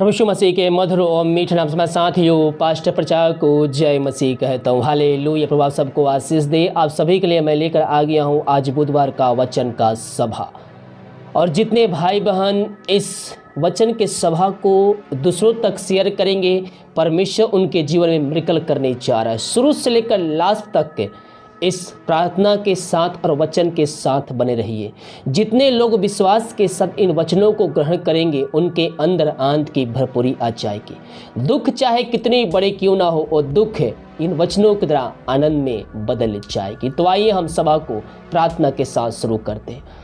प्रभु यीशु मसीह के मधुर और मीठे नाम से मैं साथियों पास्टर प्रचार को जय मसीह कहता हूँ। हालेलुया। प्रभु आप सबको आशीष दे। आप सभी के लिए मैं लेकर आ गया हूँ आज बुधवार का वचन का सभा। और जितने भाई बहन इस वचन के सभा को दूसरों तक शेयर करेंगे, परमेश्वर उनके जीवन में मिरेकल करने जा रहा है। शुरू से लेकर लास्ट तक इस प्रार्थना के साथ और वचन के साथ बने रहिए। जितने लोग विश्वास के साथ इन वचनों को ग्रहण करेंगे, उनके अंदर आनंद की भरपूरी आ जाएगी। दुख चाहे कितने बड़े क्यों ना हो, और दुख इन वचनों की तरह आनंद में बदल जाएगी। तो आइए हम सभा को प्रार्थना के साथ शुरू करते हैं।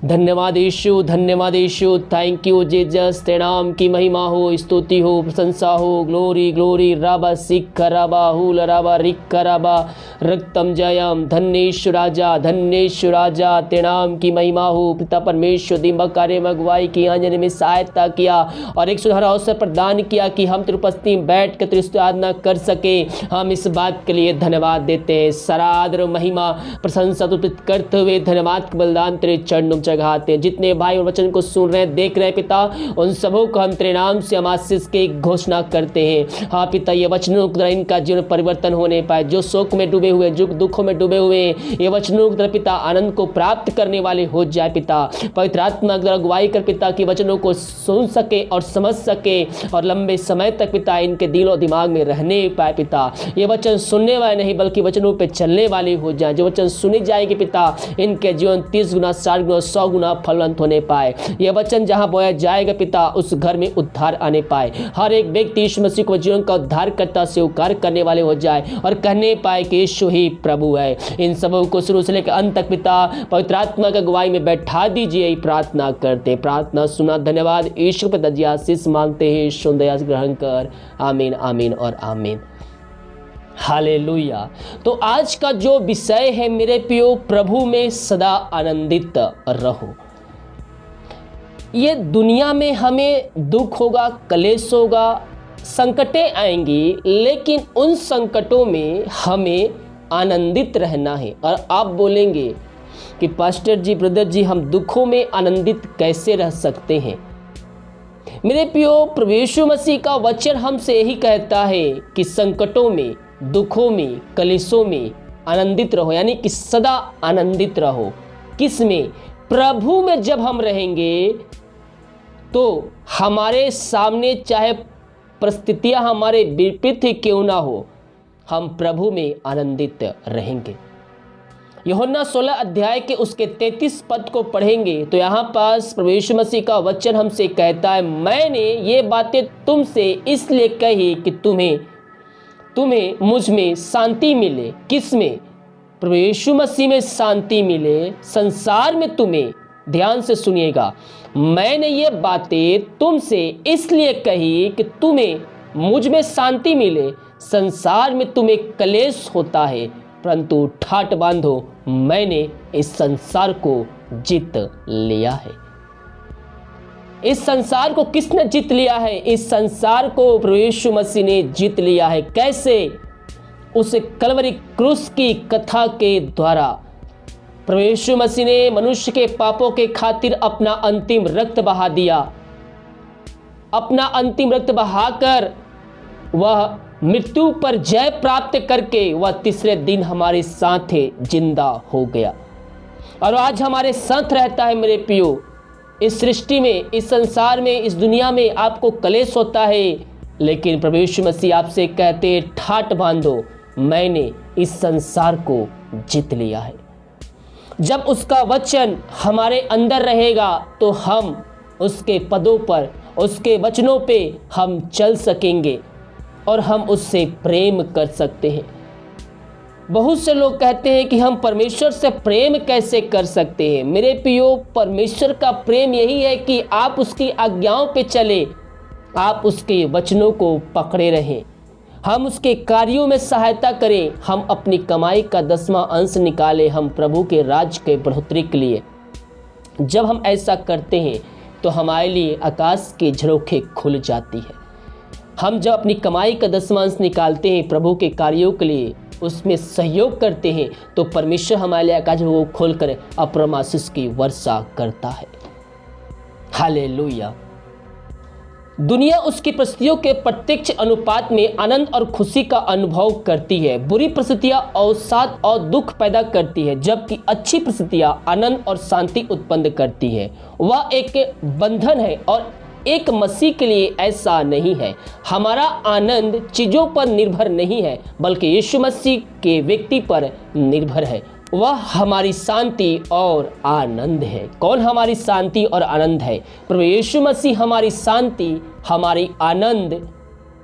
धन्यवाद यीशु, धन्यवाद यीशु, थैंक यू जीसस। तेरे नाम की महिमा हो, स्तुति हो, प्रशंसा हो, ग्लोरी ग्लोरी। राबा सिख राबा हुल राबा रिक राबा रक्तम जयम। धन्येश्वर राजा, धन्येश्वर राजा, तेरे नाम की महिमा हो। पिता परमेश्वर दिमाग कार्य में अगुवाई की, आंजने में सहायता किया और एक सुनहरा अवसर प्रदान किया कि हम तेरी उपस्थिति में बैठ कर तेरी आराधना कर सके। हम इस बात के लिए धन्यवाद देते हैं। सरादर महिमा प्रशंसा तुझ करते हुए धन्यवाद के बलिदान तेरे चरणों चढ़ाते हैं। जितने भाई और वचन को सुन रहे हैं, देख रहे हैं पिता, उन सबों को हम तेरे नाम से हम आशीष की घोषणा करते हैं। हाँ पिता, ये वचनों की तरह इनका जीवन परिवर्तन होने पाए। जो शोक में डूबे हुए, जो दुखों में डूबे हुए, ये वचनों की तरह पिता आनंद को प्राप्त करने वाले हो जाए। पिता पवित्र आत्मा की अगुवाई कर पिता की वचनों को सुन सके और समझ सके और लंबे समय तक पिता इनके दिल और दिमाग में रहने पाए। पिता ये वचन सुनने वाले नहीं बल्कि वचनों पर चलने वाले हो जाए। जो वचन सुने जाएंगे पिता, इनके जीवन 30 गुना 60 गुना 100 गुना फलवंत होने पाए। यह वचन जहां बोया जाएगा पिता, उस घर में उद्धार आने पाए। हर एक व्यक्ति यीशु मसीह को जीवन का उद्धार करता स्वीकार करने वाले हो जाए और कहने पाए कि यीशु ही प्रभु है। इन सबों को शुरू से लेकर अंत तक पिता पवित्र आत्मा की अगुवाई में बैठा दीजिए। प्रार्थना करते, प्रार्थना सुना। धन्यवाद यीशु पिता जी, आशीष मांगते हैं। यीशु दया से ग्रहण कर। आमीन, आमीन और आमीन। हालेलुया। तो आज का जो विषय है मेरे प्रियो, प्रभु में सदा आनंदित रहो। ये दुनिया में हमें दुख होगा, क्लेश होगा, संकटें आएंगी, लेकिन उन संकटों में हमें आनंदित रहना है। और आप बोलेंगे कि पास्टर जी, ब्रदर जी, हम दुखों में आनंदित कैसे रह सकते हैं? मेरे प्रियो, प्रभु यीशु मसीह का वचन हमसे यही कहता है कि संकटों में, दुखों में, कलेशों में आनंदित रहो, यानी कि सदा आनंदित रहो। किस में? प्रभु में जब हम रहेंगे तो हमारे सामने चाहे परिस्थितियां हमारे विपरीत ही क्यों ना हो, हम प्रभु में आनंदित रहेंगे। यूहन्ना 16 अध्याय के उसके 33 पद को पढ़ेंगे तो यहाँ पास प्रभु यीशु मसीह का वचन हमसे कहता है, मैंने ये बातें तुमसे इसलिए कही कि तुम्हें मुझ में शांति मिले। किस में? प्रभु यीशु मसीह में शांति मिले। संसार में तुम्हें, ध्यान से सुनिएगा, मैंने ये बातें तुमसे इसलिए कही कि तुम्हें मुझ में शांति मिले। संसार में तुम्हें क्लेश होता है, परंतु ठाठ बांधो, मैंने इस संसार को जीत लिया है। इस संसार को किसने जीत लिया है? इस संसार को प्रभु यीशु मसीह ने जीत लिया है। कैसे? उस कलवरी क्रूस की कथा के द्वारा। प्रभु यीशु मसीह ने मनुष्य के पापों के खातिर अपना अंतिम रक्त बहा दिया। अपना अंतिम रक्त बहाकर वह मृत्यु पर जय प्राप्त करके वह तीसरे दिन हमारे साथ जिंदा हो गया और आज हमारे साथ रहता है। मेरे प्रियो, इस सृष्टि में, इस संसार में, इस दुनिया में आपको क्लेश होता है, लेकिन प्रभु यीशु मसीह आपसे कहते हैं, ठाठ बांधो, मैंने इस संसार को जीत लिया है। जब उसका वचन हमारे अंदर रहेगा तो हम उसके पदों पर, उसके वचनों पे हम चल सकेंगे और हम उससे प्रेम कर सकते हैं। बहुत से लोग कहते हैं कि हम परमेश्वर से प्रेम कैसे कर सकते हैं? मेरे प्रियो, परमेश्वर का प्रेम यही है कि आप उसकी आज्ञाओं पे चले, आप उसके वचनों को पकड़े रहें, हम उसके कार्यों में सहायता करें, हम अपनी कमाई का 10वां अंश निकालें, हम प्रभु के राज के बढ़ोतरी के लिए। जब हम ऐसा करते हैं तो हमारे लिए आकाश की झरोखे खुल जाती है। हम जब अपनी कमाई का 10वां अंश निकालते हैं प्रभु के कार्यों के लिए, उसमें सहयोग करते हैं, तो परमेश्वर हमारे लिए आकाश को खोल कर अपरम आशीष की वर्षा करता है। हालेलुया। दुनिया उसकी परिस्थितियों के प्रत्यक्ष अनुपात में आनंद और खुशी का अनुभव करती है। बुरी परिस्थितियां अवसाद और दुख पैदा करती है, जबकि अच्छी परिस्थितियां आनंद और शांति उत्पन्न करती है। वह एक बंधन है और एक मसीह के लिए ऐसा नहीं है। हमारा आनंद चीज़ों पर निर्भर नहीं है, बल्कि यीशु मसीह के व्यक्ति पर निर्भर है। वह हमारी शांति और आनंद है। कौन हमारी शांति और आनंद है? प्रभु यीशु मसीह हमारी शांति, हमारी आनंद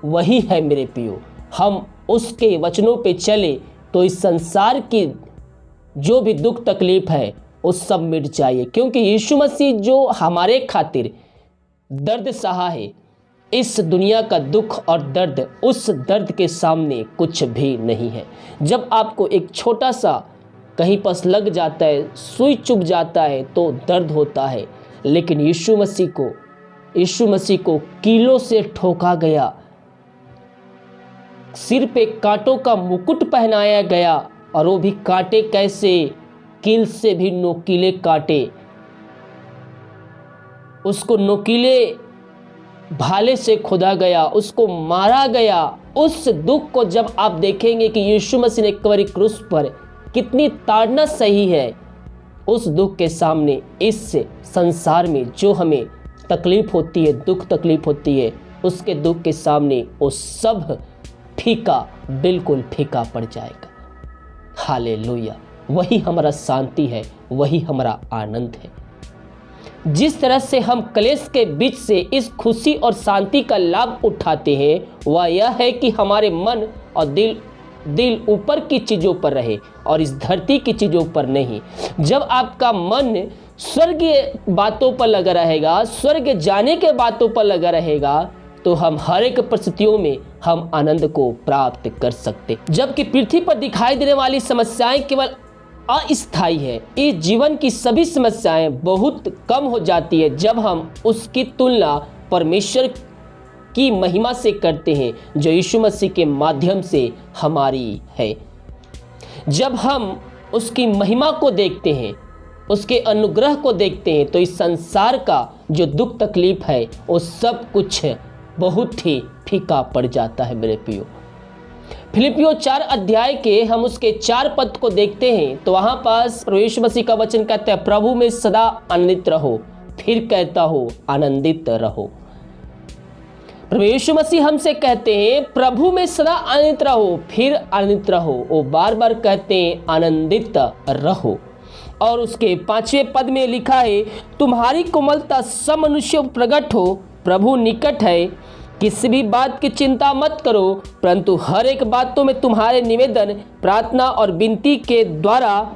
वही है मेरे प्रियो। हम उसके वचनों पे चले तो इस संसार की जो भी दुख तकलीफ है वो सब मिट जाए, क्योंकि यीशु मसीह जो हमारे खातिर दर्द सहा है, इस दुनिया का दुख और दर्द, उस दर्द के सामने कुछ भी नहीं है। जब आपको एक छोटा सा कहीं पस लग जाता है, सुई चुभ जाता है तो दर्द होता है, लेकिन यीशु मसीह को कीलों से ठोका गया, सिर पे कांटों का मुकुट पहनाया गया, और वो भी कांटे कैसे? कील से भी नोकीले कांटे। उसको नोकीले भाले से खोदा गया, उसको मारा गया। उस दुख को जब आप देखेंगे कि यीशु मसीह ने कलवरी क्रूस पर कितनी ताड़ना सही है, उस दुख के सामने इस संसार में जो हमें तकलीफ होती है, दुख तकलीफ होती है, उसके दुख के सामने वो सब फीका, बिल्कुल फीका पड़ जाएगा। हालेलुया। वही हमारा शांति है, वही हमारा आनंद है। जिस तरह से हम क्लेश के बीच से इस खुशी और शांति का लाभ उठाते हैं, वह यह है कि हमारे मन और दिल ऊपर की चीज़ों पर रहे और इस धरती की चीज़ों पर नहीं। जब आपका मन स्वर्गीय बातों पर लगा रहेगा, स्वर्ग जाने के बातों पर लगा रहेगा, तो हम हर एक परिस्थितियों में हम आनंद को प्राप्त कर सकते। जबकि पृथ्वी पर दिखाई देने वाली समस्याएं केवल अस्थायी है। इस जीवन की सभी समस्याएं बहुत कम हो जाती है जब हम उसकी तुलना परमेश्वर की महिमा से करते हैं, जो यीशु मसीह के माध्यम से हमारी है। जब हम उसकी महिमा को देखते हैं, उसके अनुग्रह को देखते हैं, तो इस संसार का जो दुख तकलीफ है वो सब कुछ बहुत ही फीका पड़ जाता है मेरे प्रियो। फिलिपियों 4 अध्याय के हम उसके 4 पद को देखते हैं तो वहाँ पास प्रभु यीशु मसीह का वचन कहता है, प्रभु में सदा आनंदित रहो। फिर कहता हो आनंदित रहो। प्रभु यीशु मसीह हमसे कहते हैं प्रभु में सदा आनंदित रहो, फिर आनंदित रहो। वो बार बार कहते हैं आनंदित रहो। और उसके 5वें पद में लिखा है, तुम्हारी कोमलता सब मनुष्यों प्रकट हो, प्रभु निकट है। किसी भी बात की चिंता मत करो, परंतु हर एक बातों में तुम्हारे निवेदन, प्रार्थना और विनती के द्वारा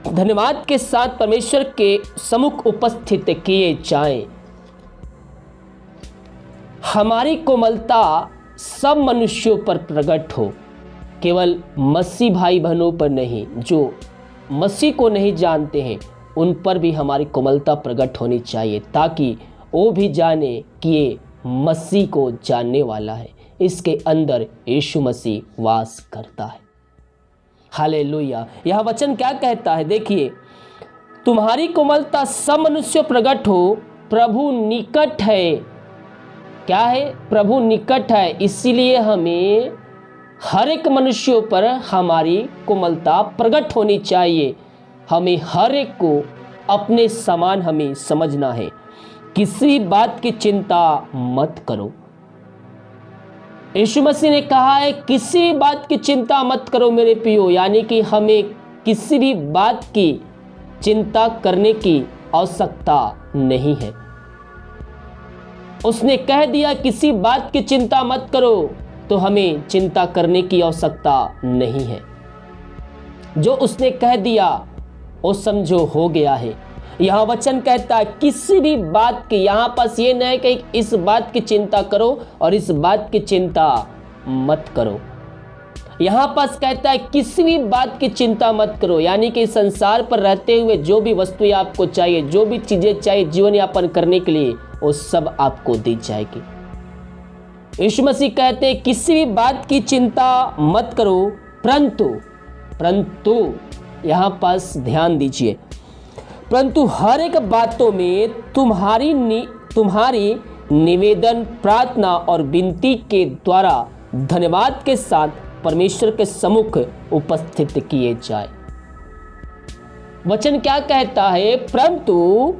धन्यवाद के साथ परमेश्वर के सम्मुख उपस्थित किए जाएं। हमारी कोमलता सब मनुष्यों पर प्रकट हो, केवल मसीह भाई बहनों पर नहीं, जो मसीह को नहीं जानते हैं उन पर भी हमारी कोमलता प्रकट होनी चाहिए, ताकि वो भी जाने कि ये मसीह को जानने वाला है, इसके अंदर यीशु मसीह वास करता है। हालेलुया। यह वचन क्या कहता है? देखिए, तुम्हारी कोमलता सब मनुष्यों प्रकट हो, प्रभु निकट है। क्या है? प्रभु निकट है। इसीलिए हमें हर एक मनुष्यों पर हमारी कोमलता प्रकट होनी चाहिए। हमें हर एक को अपने समान हमें समझना है। किसी बात की चिंता मत करो। यीशु मसीह ने कहा है किसी बात की चिंता मत करो मेरे प्रियो, यानी कि हमें किसी भी बात की चिंता करने की आवश्यकता नहीं है। उसने कह दिया किसी बात की चिंता मत करो, तो हमें चिंता करने की आवश्यकता नहीं है। जो उसने कह दिया वो समझो हो गया है। यह वचन कहता है किसी भी बात की, यहाँ पास ये नहीं कि इस बात की चिंता करो और इस बात की चिंता मत करो। यहाँ पास कहता है किसी भी बात की चिंता मत करो, यानी कि संसार पर रहते हुए जो भी वस्तुएं आपको चाहिए, जो भी चीजें चाहिए जीवन यापन करने के लिए, वो सब आपको दी जाएगी। यीशु मसीह कहते हैं किसी भी बात की चिंता मत करो, परंतु यहाँ पास ध्यान दीजिए, परंतु हर एक बातों में तुम्हारी निवेदन, प्रार्थना और विनती के द्वारा धन्यवाद के साथ परमेश्वर के सम्मुख उपस्थित किए जाए। वचन क्या कहता है? परंतु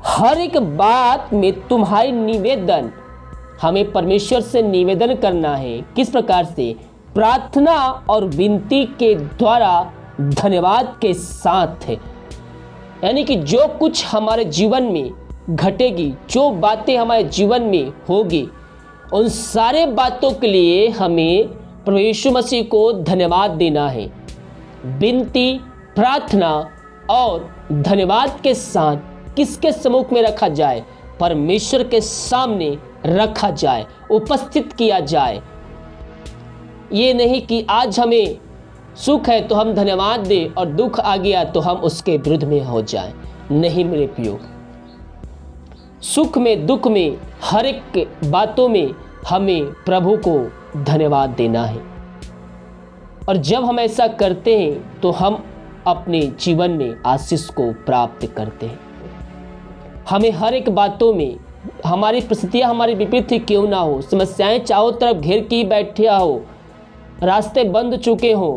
हर एक बात में तुम्हारी निवेदन, हमें परमेश्वर से निवेदन करना है। किस प्रकार से? प्रार्थना और विनती के द्वारा धन्यवाद के साथ। यानी कि जो कुछ हमारे जीवन में घटेगी, जो बातें हमारे जीवन में होगी, उन सारे बातों के लिए हमें प्रभु यीशु मसीह को धन्यवाद देना है। विनती, प्रार्थना और धन्यवाद के साथ किसके सम्मुख में रखा जाए? परमेश्वर के सामने रखा जाए, उपस्थित किया जाए। ये नहीं कि आज हमें सुख है तो हम धन्यवाद दें और दुख आ गया तो हम उसके विरुद्ध में हो जाएं। नहीं मेरे प्रियो, सुख में, दुख में, हर एक बातों में हमें प्रभु को धन्यवाद देना है। और जब हम ऐसा करते हैं तो हम अपने जीवन में आशीष को प्राप्त करते हैं। हमें हर एक बातों में, हमारी परिस्थितियाँ हमारी विपरीत ही क्यों ना हो, समस्याएं चारों तरफ घेर के बैठे हो, रास्ते बंद चुके हो,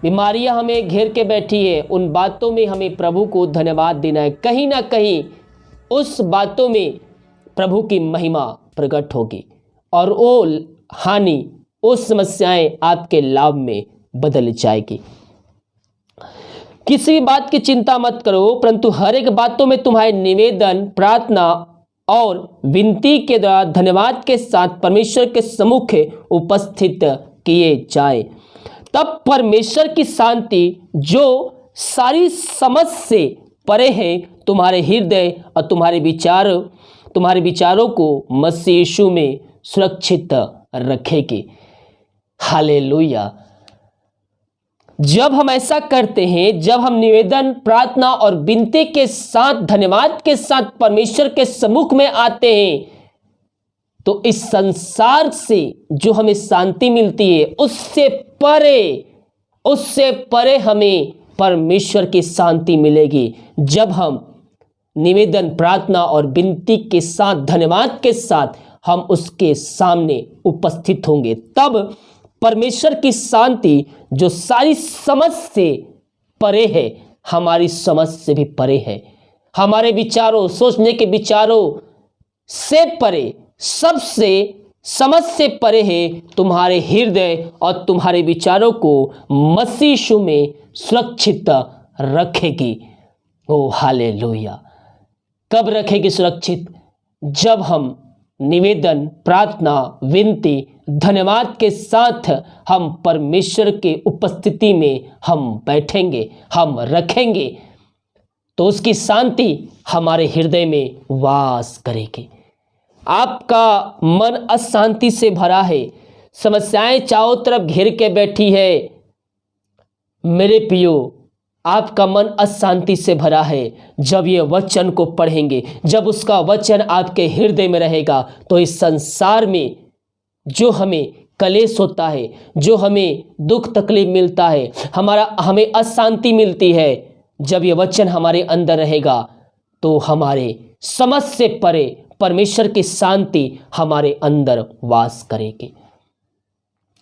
बीमारियां हमें घेर के बैठी है, उन बातों में हमें प्रभु को धन्यवाद देना है। कहीं ना कहीं उस बातों में प्रभु की महिमा प्रकट होगी और वो हानि, वो समस्याएं आपके लाभ में बदल जाएगी। किसी भी बात की चिंता मत करो, परंतु हर एक बातों में तुम्हारे निवेदन, प्रार्थना और विनती के द्वारा धन्यवाद के साथ परमेश्वर के सम्मुख उपस्थित किए जाए। तब परमेश्वर की शांति जो सारी समझ से परे है तुम्हारे हृदय और तुम्हारे विचारों को मसीह यीशु में सुरक्षित रखेगी। हालेलुया। जब हम ऐसा करते हैं, जब हम निवेदन, प्रार्थना और विनती के साथ, धन्यवाद के साथ परमेश्वर के सम्मुख में आते हैं, तो इस संसार से जो हमें शांति मिलती है उससे परे हमें परमेश्वर की शांति मिलेगी। जब हम निवेदन, प्रार्थना और विनती के साथ, धन्यवाद के साथ हम उसके सामने उपस्थित होंगे, तब परमेश्वर की शांति जो सारी समझ से परे है, हमारी समझ से भी परे है, हमारे विचारों, सोचने के विचारों से परे, सबसे समझ से परे है, तुम्हारे हृदय और तुम्हारे विचारों को मसीह यीशु में सुरक्षित रखेगी। ओ हालेलुया। कब रखेगी सुरक्षित? जब हम निवेदन, प्रार्थना, विनती, धन्यवाद के साथ हम परमेश्वर के उपस्थिति में हम बैठेंगे, हम रखेंगे, तो उसकी शांति हमारे हृदय में वास करेगी। आपका मन अशांति से भरा है, समस्याएं चारों तरफ घेर के बैठी है, मेरे प्रियो, आपका मन अशांति से भरा है। जब ये वचन को पढ़ेंगे, जब उसका वचन आपके हृदय में रहेगा, तो इस संसार में जो हमें कलेश होता है, जो हमें दुख तकलीफ मिलता है, हमें अशांति मिलती है, जब ये वचन हमारे अंदर रहेगा तो हमारे समझ से परे परमेश्वर की शांति हमारे अंदर वास करेगी।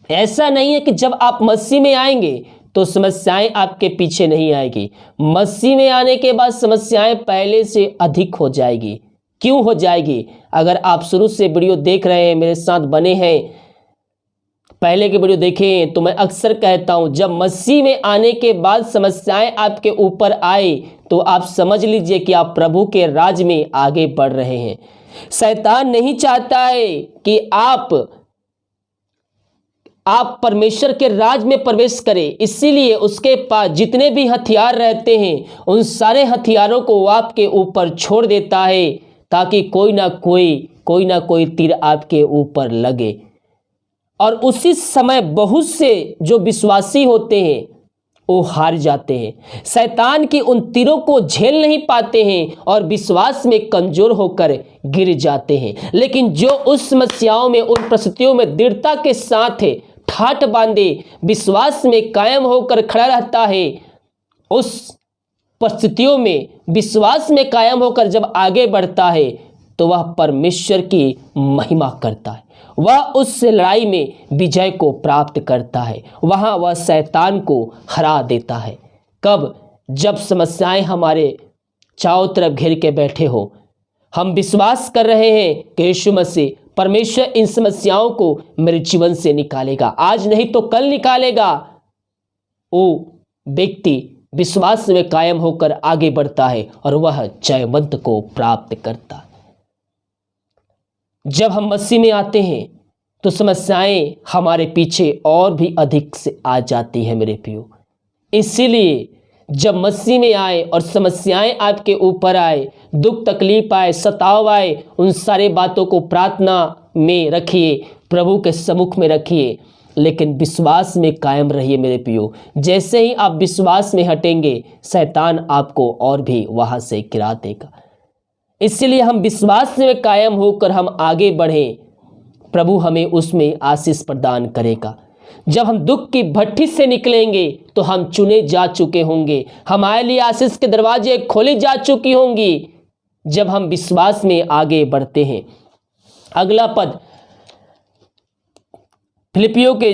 ऐसा नहीं है कि जब आप मसीह में आएंगे तो समस्याएं आपके पीछे नहीं आएगी। मसीह में आने के बाद समस्याएं पहले से अधिक हो जाएगी। क्यों हो जाएगी? अगर आप शुरू से वीडियो देख रहे हैं, मेरे साथ बने हैं, पहले के वीडियो देखें, तो मैं अक्सर कहता हूं, जब मसीह में आने के बाद समस्याएं आपके ऊपर आए तो आप समझ लीजिए कि आप प्रभु के राज में आगे बढ़ रहे हैं। शैतान नहीं चाहता है कि आप परमेश्वर के राज में प्रवेश करें, इसीलिए उसके पास जितने भी हथियार रहते हैं उन सारे हथियारों को आपके ऊपर छोड़ देता है, ताकि कोई ना कोई तीर आपके ऊपर लगे। और उसी समय बहुत से जो विश्वासी होते हैं वो हार जाते हैं, शैतान की उन तीरों को झेल नहीं पाते हैं और विश्वास में कमजोर होकर गिर जाते हैं। लेकिन जो उस समस्याओं में, उन परिस्थितियों में दृढ़ता के साथ ठाठ बांधे विश्वास में कायम होकर खड़ा रहता है, उस परिस्थितियों में विश्वास में कायम होकर जब आगे बढ़ता है, तो वह परमेश्वर की महिमा करता है, वह उस लड़ाई में विजय को प्राप्त करता है, वहाँ वह शैतान को हरा देता है। कब? जब समस्याएं हमारे चारों तरफ घेर के बैठे हो, हम विश्वास कर रहे हैं कि यीशु मसीह परमेश्वर इन समस्याओं को मेरे जीवन से निकालेगा, आज नहीं तो कल निकालेगा। वो व्यक्ति विश्वास में कायम होकर आगे बढ़ता है और वह जयवंत को प्राप्त करता है। जब हम मसीह में आते हैं तो समस्याएं हमारे पीछे और भी अधिक से आ जाती हैं मेरे प्रियो। इसीलिए जब मसीह में आए और समस्याएं आपके ऊपर आए, दुख तकलीफ आए, सताव आए, उन सारे बातों को प्रार्थना में रखिए, प्रभु के सम्मुख में रखिए, लेकिन विश्वास में कायम रहिए मेरे प्रियो। जैसे ही आप विश्वास में हटेंगे, शैतान आपको और भी वहां से गिरा देगा। इसलिए हम विश्वास में कायम होकर हम आगे बढ़ें, प्रभु हमें उसमें आशीष प्रदान करेगा। जब हम दुख की भट्ठी से निकलेंगे तो हम चुने जा चुके होंगे, हमारे लिए आशीष के दरवाजे खोले जा चुकी होंगी, जब हम विश्वास में आगे बढ़ते हैं। अगला पद फिलिपियों के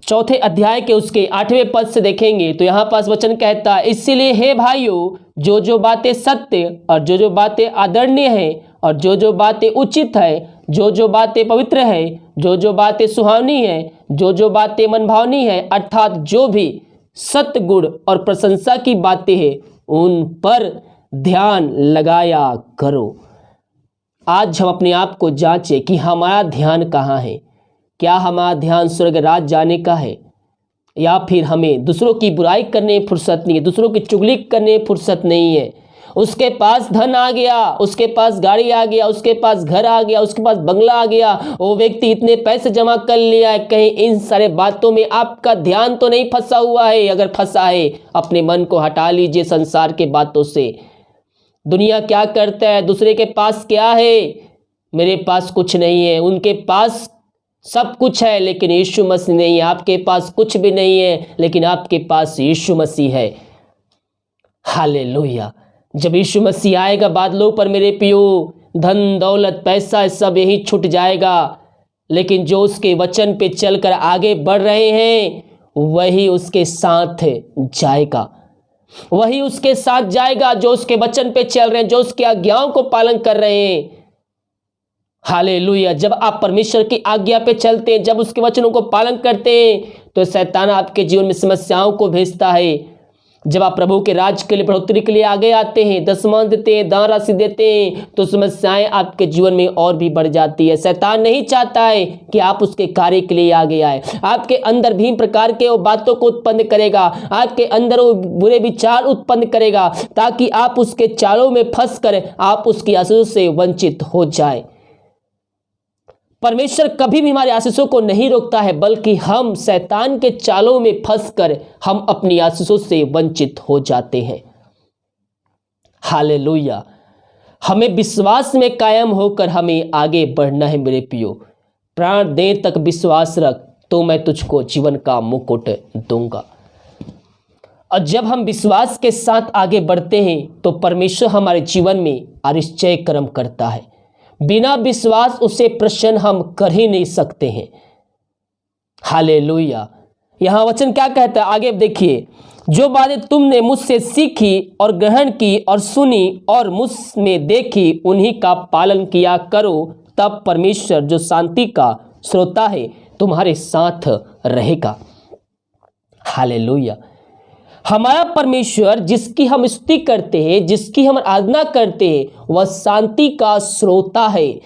4 अध्याय के उसके 8वें पद से देखेंगे तो यहाँ पास वचन कहता है, इसीलिए हे भाइयों, जो बातें सत्य और जो बातें आदरणीय हैं और जो बातें उचित है, जो बातें पवित्र है, जो बातें सुहावनी है, जो बातें मनभावनी है, अर्थात जो भी सत्य गुण और प्रशंसा की बातें हैं, उन पर ध्यान लगाया करो। आज हम अपने आप को जांचें कि हमारा ध्यान कहाँ है। क्या हमारा ध्यान स्वर्ग राज जाने का है, या फिर हमें दूसरों की बुराई करने में फुर्सत नहीं है, दूसरों की चुगली करने में फुर्सत नहीं है। उसके पास धन आ गया, उसके पास गाड़ी आ गया, उसके पास घर आ गया, उसके पास बंगला आ गया, वो व्यक्ति इतने पैसे जमा कर लिया है, कहीं इन सारे बातों में आपका ध्यान तो नहीं फंसा हुआ है? अगर फंसा है, अपने मन को हटा लीजिए संसार के बातों से। दुनिया क्या करता है, दूसरे के पास क्या है, मेरे पास कुछ नहीं है, उनके पास सब कुछ है लेकिन यीशु मसीह नहीं है। आपके पास कुछ भी नहीं है लेकिन आपके पास यीशु मसीह है। हालेलुया। जब यीशु मसीह आएगा बादलों पर मेरे प्रियो, धन दौलत पैसा सब यही छूट जाएगा, लेकिन जो उसके वचन पे चलकर आगे बढ़ रहे हैं वही उसके साथ जाएगा, वही उसके साथ जाएगा जो उसके वचन पे चल रहे हैं, जो उसकी आज्ञाओं को पालन कर रहे हैं। हालेलुया। जब आप परमेश्वर की आज्ञा पे चलते हैं, जब उसके वचनों को पालन करते हैं, तो शैतान आपके जीवन में समस्याओं को भेजता है। जब आप प्रभु के राज के लिए, बढ़ोतरी के लिए आगे आते हैं, दशमांश देते हैं, दान राशि देते हैं, तो समस्याएं आपके जीवन में और भी बढ़ जाती है। शैतान नहीं चाहता है कि आप उसके कार्य के लिए आगे आए। आपके अंदर भी प्रकार के वो बातों को उत्पन्न करेगा, आपके अंदर वो बुरे विचार उत्पन्न करेगा, ताकि आप उसके चालों में फंस कर आप उसकी आशीषों से वंचित हो जाए। परमेश्वर कभी भी हमारे आशीषों को नहीं रोकता है, बल्कि हम शैतान के चालों में फंसकर हम अपनी आशीषों से वंचित हो जाते हैं। हालेलुया। हमें विश्वास में कायम होकर हमें आगे बढ़ना है मेरे प्रियो। प्राण दें तक विश्वास रख, तो मैं तुझको जीवन का मुकुट दूंगा। और जब हम विश्वास के साथ आगे बढ़ते हैं तो परमेश्वर हमारे जीवन में आश्चर्य कर्म करता है। बिना विश्वास उसे प्रसन्न हम कर ही नहीं सकते हैं। हालेलुया। यहां वचन क्या कहता है, आगे देखिए, जो बातें तुमने मुझसे सीखी और ग्रहण की और सुनी और मुझ में देखी, उन्हीं का पालन किया करो, तब परमेश्वर जो शांति का श्रोता है तुम्हारे साथ रहेगा। हालेलुया। हमारा परमेश्वर जिसकी हम स्तुति करते हैं, जिसकी हम आराधना करते हैं, वह शांति का श्रोता है।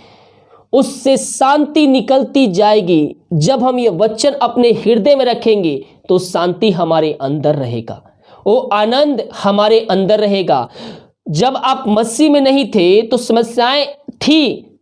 उससे शांति निकलती जाएगी। जब हम ये वचन अपने हृदय में रखेंगे तो शांति हमारे अंदर रहेगा, वो आनंद हमारे अंदर रहेगा। जब आप मसीह में नहीं थे तो समस्याएं थी,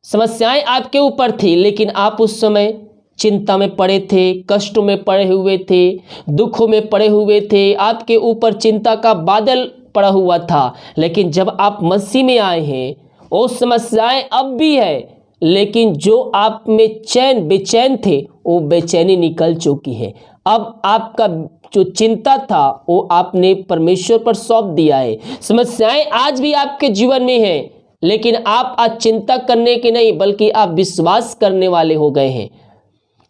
समस्याएं आपके ऊपर थी, लेकिन आप उस समय चिंता में पड़े थे, कष्टों में पड़े हुए थे, दुखों में पड़े हुए थे, आपके ऊपर चिंता का बादल पड़ा हुआ था। लेकिन जब आप मसीह में आए हैं, वो समस्याएं अब भी है, लेकिन जो आप में बेचैन थे, वो बेचैनी निकल चुकी है। अब आपका जो चिंता था वो आपने परमेश्वर पर सौंप दिया है। समस्याएं आज भी आपके जीवन में है, लेकिन आप आज चिंता करने के नहीं बल्कि आप विश्वास करने वाले हो गए हैं।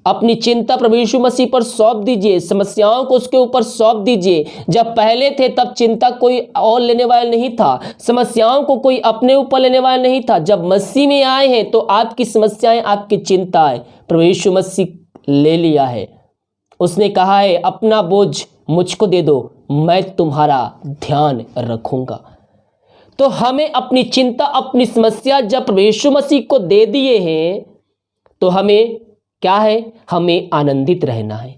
अपनी चिंता प्रभु यीशु मसीह पर सौंप दीजिए, समस्याओं को उसके ऊपर सौंप दीजिए। जब पहले थे तब चिंता कोई और लेने वाला नहीं था, समस्याओं को कोई अपने ऊपर लेने वाला नहीं था। जब मसीह में आए हैं तो आपकी समस्याएं, आपकी चिंताएं प्रभु यीशु मसीह ले लिया है। उसने कहा है अपना बोझ मुझको दे दो, मैं तुम्हारा ध्यान रखूंगा। तो हमें अपनी चिंता, अपनी समस्या जब प्रभु यीशु मसीह को दे दिए हैं तो हमें क्या है, हमें आनंदित रहना है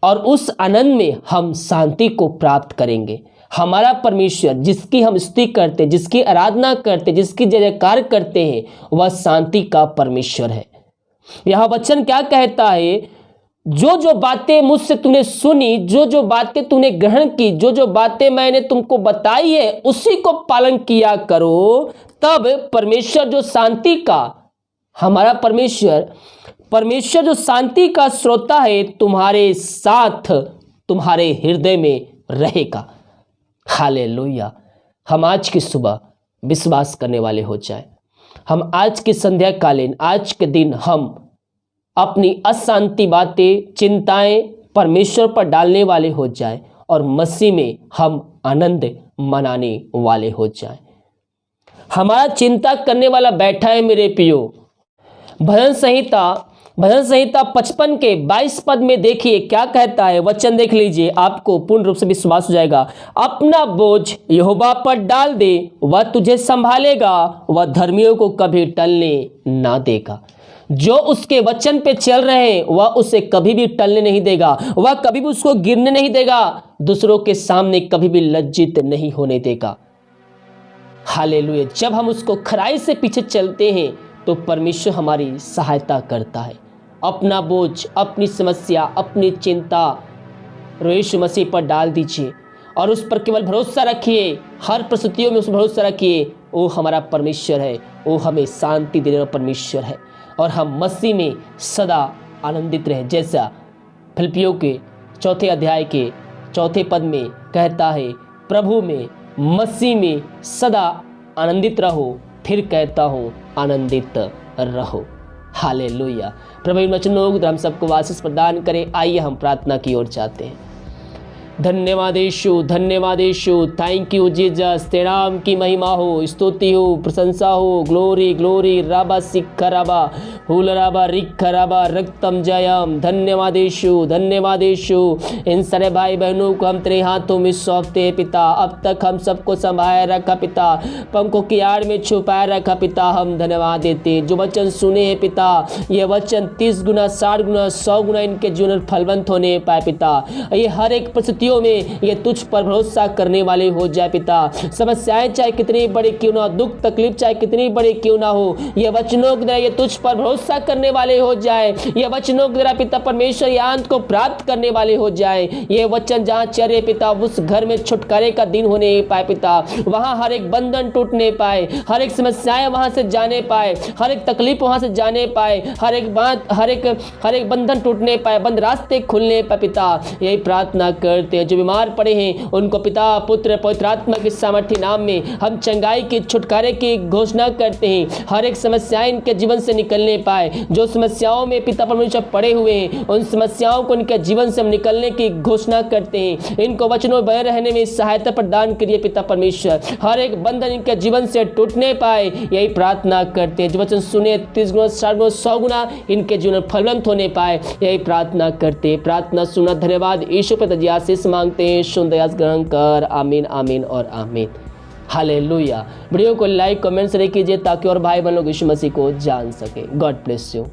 और उस आनंद में हम शांति को प्राप्त करेंगे। हमारा परमेश्वर जिसकी हम स्तुति करते, जिसकी आराधना करते, जिसकी जय जयकार करते हैं, वह शांति का परमेश्वर है। यह वचन क्या कहता है, जो जो बातें मुझसे तूने सुनी, जो जो बातें तूने ग्रहण की, जो जो बातें मैंने तुमको बताई है, उसी को पालन किया करो। तब परमेश्वर जो शांति का, हमारा परमेश्वर जो शांति का श्रोता है, तुम्हारे साथ, तुम्हारे हृदय में रहेगा। हालेलुया। हम आज की सुबह विश्वास करने वाले हो जाए। हम आज की संध्या कालीन, आज के दिन हम अपनी अशांति बातें, चिंताएं परमेश्वर पर डालने वाले हो जाए और मसीह में हम आनंद मनाने वाले हो जाए। हमारा चिंता करने वाला बैठा है मेरे प्रियो। भजन संहिता 55 के 22 पद में देखिए क्या कहता है। वचन देख लीजिए, आपको पूर्ण रूप से विश्वास हो जाएगा। अपना बोझ यहोवा पर डाल दे, वह तुझे संभालेगा, वह धर्मियों को कभी टलने ना देगा। जो उसके वचन पे चल रहे हैं वह उसे कभी भी टलने नहीं देगा, वह कभी भी उसको गिरने नहीं देगा, दूसरों के सामने कभी भी लज्जित नहीं होने देगा। हालेलुया। जब हम उसको खराई से पीछे चलते हैं तो परमेश्वर हमारी सहायता करता है। अपना बोझ, अपनी समस्या, अपनी चिंता यीशु मसीह पर डाल दीजिए और उस पर केवल भरोसा रखिए। हर परिस्थितियों में उस पर भरोसा रखिए। वो हमारा परमेश्वर है, वो हमें शांति देने वाला परमेश्वर है और हम मसीह में सदा आनंदित रहे। जैसा फिलिप्पियों के 4 अध्याय के 4 पद में कहता है, प्रभु में, मसीह में सदा आनंदित रहो। फिर कहता हूँ आनंदित रहो। हालेलुया। प्रभु इन वचनों को हम सबको आशीष प्रदान करे। आइए हम प्रार्थना की ओर जाते हैं। धन्यवाद यीशु, धन्यवाद यीशु। Thank you Jesus. तेरे नाम की महिमा हो, स्तुति हो, प्रशंसा हो। Glory glory. राबा सिखराबा हुलराबा रिखराबा रक्तम जयम। धन्यवाद यीशु, धन्यवाद यीशु। इन सारे भाई बहनों को हम तेरे हाथों में सौंपते हैं पिता। अब तक हम सबको संभाले रखा पिता, पंखों की आड़ में छुपाए रखा पिता। हम धन्यवाद देते हैं जो वचन सुने हैं पिता, ये वचन 30 गुना, 60 गुना, 100 गुना इनके जीवन में फलवंत होने पाए पिता। ये हर एक परिस्थिति में ये तुझ पर भरोसा करने वाले हो जाए पिता। समस्याएं चाहे कितनी बड़ी क्यों ना हो, दुख तकलीफ चाहे कितनी बड़ी क्यों ना हो, ये वचनों के द्वारा ये तुझ पर भरोसा करने वाले हो जाए। ये वचनों के द्वारा पिता परमेश्वर आनंद को प्राप्त करने वाले हो जाए। ये वचन जहां चले पिता, उस घर में छुटकारे का दिन होने पाए पिता। वहां हर एक बंधन टूटने पाए, हर एक समस्याएं वहां से जाने पाए, हर एक तकलीफ वहां से जाने पाए, हर एक बात, हर एक बंधन टूटने पाए, बंद रास्ते खुलने पाए पिता। यही प्रार्थना करते। जो बीमार पड़े हैं उनको पिता, पुत्र, पवित्र आत्मा के सामर्थ्य नाम में हम चंगाई की, छुटकारे की घोषणा करते हैं। हर एक समस्याएं इनके जीवन से निकलने पाए। जो समस्याओं में पिता परमेश्वर पड़े हुए हैं, उन समस्याओं को इनके जीवन से हम निकलने की घोषणा करते हैं। इनको वचनों में बने रहने में सहायता प्रदान करिए पिता परमेश्वर। हर एक बंधन इनके जीवन से टूटने पाए, यही प्रार्थना करते हैं। जो वचन सुने 30 गुना, 60 गुना, 100 गुना इनके जीवन में फलवंत होने पाए, यही प्रार्थना करते हैं। प्रार्थना सुना। धन्यवाद यीशु पे आशीष मांगते हैं। शुद्ध दया ग्रहण कर। आमीन, आमीन और आमीन। हालेलुया। वीडियो को लाइक, कमेंट से कीजिए ताकि और भाई बहन लोग यीशु मसीह को जान सके। God bless you.